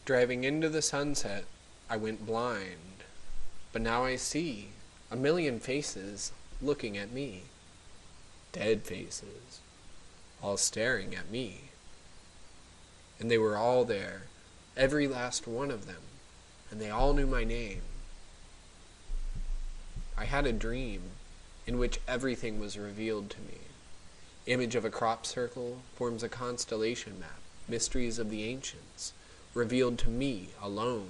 Driving into the sunset, I went blind, but now I see a million faces looking at me. Dead faces, all staring at me. And they were all there, every last one of them, and they all knew my name. I had a dream in which everything was revealed to me. Image of a crop circle forms a constellation map, mysteries of the ancients, revealed to me alone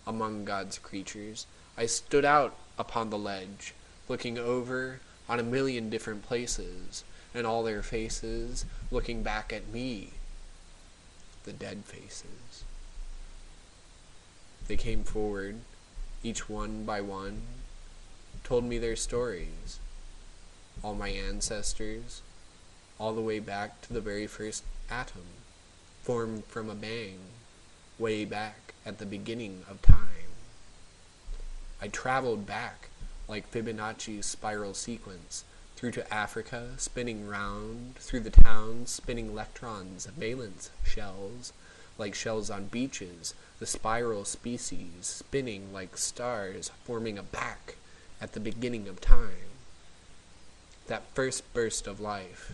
among God's creatures. I stood out upon the ledge, looking over on a million different places, and all their faces looking back at me, the dead faces. They came forward, each one by one, told me their stories, all my ancestors, all the way back to the very first atom, formed from a bang, way back at the beginning of time. I traveled back like Fibonacci's spiral sequence, through to Africa, spinning round, through the towns, spinning electrons, valence shells, like shells on beaches, the spiral species, spinning like stars, forming a back at the beginning of time. That first burst of life,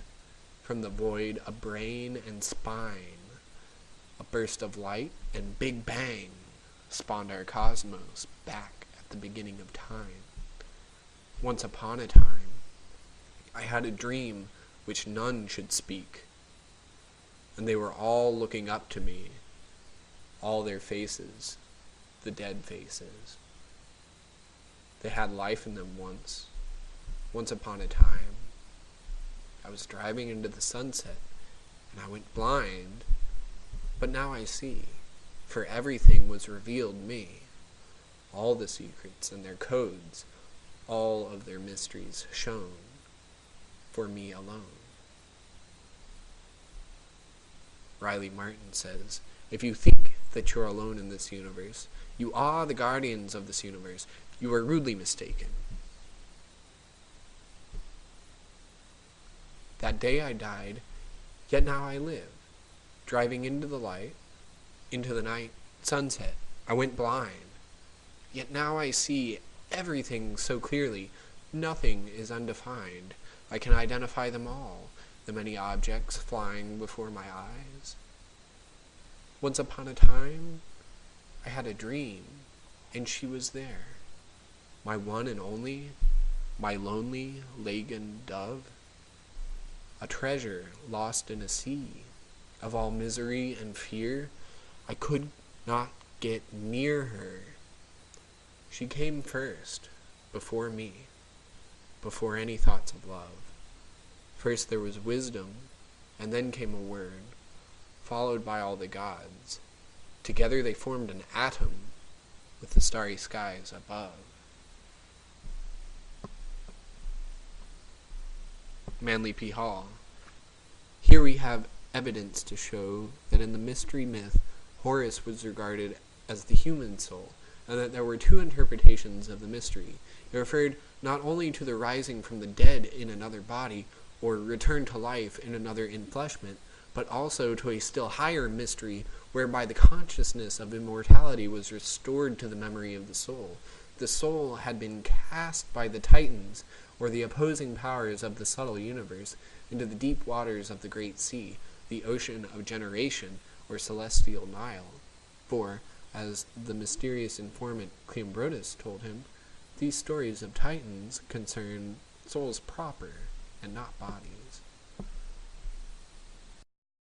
from the void, a brain and spine, a burst of light and big bang, spawned our cosmos back at the beginning of time. Once upon a time, I had a dream which none should speak, and they were all looking up to me, all their faces, the dead faces. They had life in them once upon a time. I was driving into the sunset, and I went blind, but now I see, for everything was revealed me, all the secrets and their codes, all of their mysteries shown, for me alone. Riley Martin says, if you think that you're alone in this universe, you are the guardians of this universe, you are rudely mistaken. That day I died, yet now I live, driving into the light, into the night, sunset. I went blind, yet now I see everything so clearly. Nothing is undefined. I can identify them all, the many objects flying before my eyes. Once upon a time, I had a dream, and she was there, my one and only, my lonely Lagan dove, a treasure lost in a sea of all misery and fear. I could not get near her. She came first, before me, before any thoughts of love. First there was wisdom, and then came a word, followed by all the gods. Together they formed an atom with the starry skies above. Manly P. Hall. Here we have evidence to show that in the mystery myth, Horus was regarded as the human soul, and that there were two interpretations of the mystery. It referred not only to the rising from the dead in another body, or return to life in another enfleshment, but also to a still higher mystery whereby the consciousness of immortality was restored to the memory of the soul. The soul had been cast by the Titans, or the opposing powers of the subtle universe, into the deep waters of the great sea, the ocean of generation, or celestial Nile. For, as the mysterious informant Cleombrotus told him, these stories of Titans concern souls proper, and not bodies.